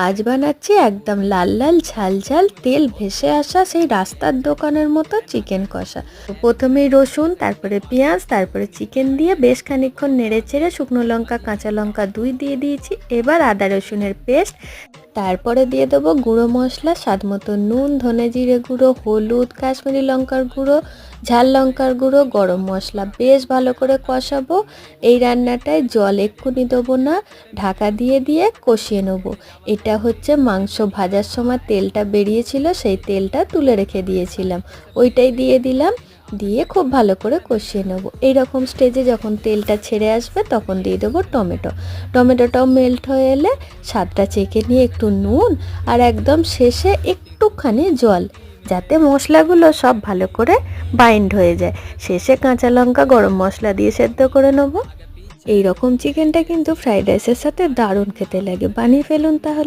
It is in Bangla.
আজ বানাচ্ছি একদম লাল লাল ঝাল ঝাল তেল ভেসে আসা সেই রাস্তার দোকানের মতো চিকেন কষা। প্রথমেই রসুন, তারপরে পেঁয়াজ, তারপরে চিকেন দিয়ে বেশ খানিকক্ষণ নেড়ে চেড়ে শুকনো লঙ্কা কাঁচা লঙ্কা দুই দিয়ে দিয়েছি। এবার আদা রসুনের পেস্ট, তারপরে দিয়ে দেবো গুঁড়ো মশলা, স্বাদ মতো নুন, ধনে জিরে গুঁড়ো, হলুদ, কাশ্মীরি লঙ্কার গুঁড়ো, ঝাল লঙ্কার গুঁড়ো, গরম মশলা। বেশ ভালো করে কষাবো। এই রান্নাটায় জল এক্ষুনি দেবো না, ঢাকা দিয়ে দিয়ে কষিয়ে নেবো। এটা হচ্ছে মাংস ভাজার সময় তেলটা বেরিয়েছিল, সেই তেলটা তুলে রেখে দিয়েছিলাম, ওইটাই দিয়ে দিলাম। দিয়ে খুব ভালো করে কষিয়ে নেব। এইরকম স্টেজে যখন তেলটা ছেড়ে আসবে তখন দিয়ে দেবো টমেটো। টমেটোটাও মেল্ট হয়ে এলে স্বাদটা চেখে নিয়ে একটু নুন, আর একদম শেষে একটুখানি জল, যাতে মশলাগুলো সব ভালো করে বাইন্ড হয়ে যায়। শেষে কাঁচা লঙ্কা গরম মশলা দিয়ে সেদ্ধ করে নেবো। এই রকম চিকেনটা কিন্তু ফ্রাইড রাইসের সাথে দারুণ খেতে লাগে, বানিয়ে ফেলুন তাহলে।